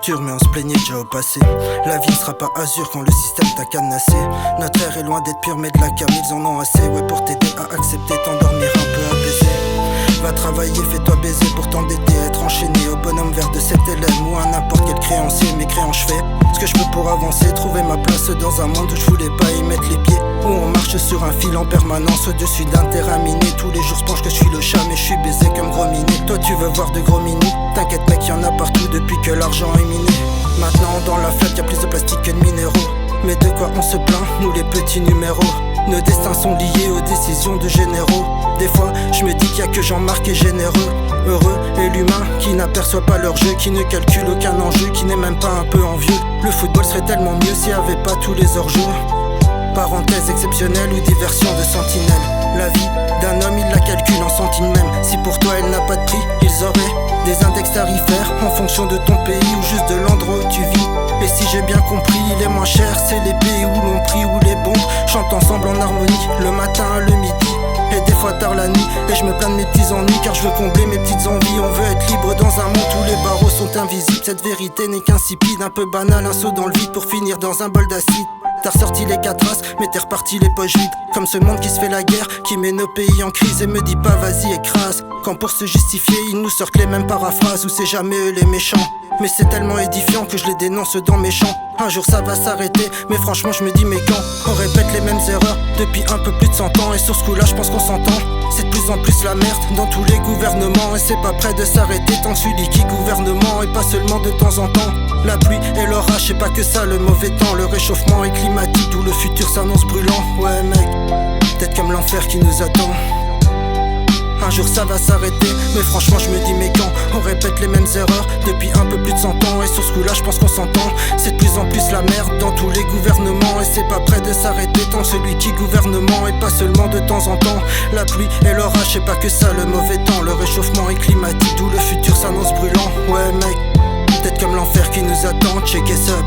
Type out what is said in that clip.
futur, mais on se plaignait déjà au passé. La vie ne sera pas azur quand le système t'a canassé. Notre ère est loin d'être pure, mais de la cam, ils en ont assez. Ouais, pour t'aider à accepter, t'endormir un peu apaisé. Va travailler, fais-toi baiser pour t'endetter, être enchaîné au bonhomme vert de cet élève ou à n'importe quel créancier. Mes créances, je fais ce que je peux pour avancer, trouver ma place dans un monde où je voulais pas y mettre les pieds. Où on marche sur un fil en permanence au-dessus d'un terrain miné. Tous les jours je pense que je suis le chat, mais je suis baisé comme gros miné. Toi tu veux voir de gros mini? T'inquiète mec, y'en a partout depuis que l'argent est miné. Maintenant dans la fête y'a plus de plastique que de minéraux. Mais de quoi on se plaint, nous les petits numéros? Nos destins sont liés aux décisions de généraux. Des fois, je me dis qu'il y a que Jean-Marc et généreux. Heureux est l'humain qui n'aperçoit pas leur jeu, qui ne calcule aucun enjeu, qui n'est même pas un peu envieux. Le football serait tellement mieux s'il n'y avait pas tous les hors-jeux. Parenthèse exceptionnelle ou diversion de sentinelle. La vie d'un homme, il la calcule en centimes même. Si pour toi elle n'a pas de prix, ils auraient des index tarifaires en fonction de ton pays ou juste de l'endroit où tu vis. Et si j'ai bien compris, les moins chers, c'est les pays où l'on prie, où les bombes chantent ensemble en harmonie, le matin, le midi et des fois tard la nuit. Et je me plains de mes petits ennuis car je veux combler mes petites envies. On veut être libre dans un monde où les barreaux sont invisibles. Cette vérité n'est qu'insipide, un peu banal, un saut dans le vide pour finir dans un bol d'acide. T'as ressorti les 4 as, mais t'es reparti les poches vides. Comme ce monde qui se fait la guerre, qui met nos pays en crise et me dit pas vas-y écrase. Quand pour se justifier, ils nous sortent les mêmes paraphrases où c'est jamais eux les méchants. Mais c'est tellement édifiant que je les dénonce dans mes chants. Un jour ça va s'arrêter, mais franchement je me dis mais quand on répète les mêmes erreurs depuis un peu plus de 100 ans. Et sur ce coup là je pense qu'on s'entend. C'est de plus en plus la merde dans tous les gouvernements. Et c'est pas prêt de s'arrêter tant que celui qui gouvernement. Et pas seulement de temps en temps. La pluie et l'orage, c'est pas que ça le mauvais temps. Le réchauffement est climatique, d'où le futur s'annonce brûlant. Ouais mec, peut-être comme l'enfer qui nous attend. Un jour ça va s'arrêter, mais franchement je me dis mais quand on répète les mêmes erreurs depuis un peu plus de 100 ans. Et sur ce coup là je pense qu'on s'entend. C'est de plus en plus la merde dans tous les gouvernements. Et c'est pas prêt de s'arrêter tant que celui qui gouvernement. Et pas seulement de temps en temps. La pluie et l'orage, c'est pas que ça le mauvais temps. Le réchauffement est climatique, d'où le futur s'annonce brûlant. Ouais mec, peut-être comme l'enfer qui nous attend, check it up.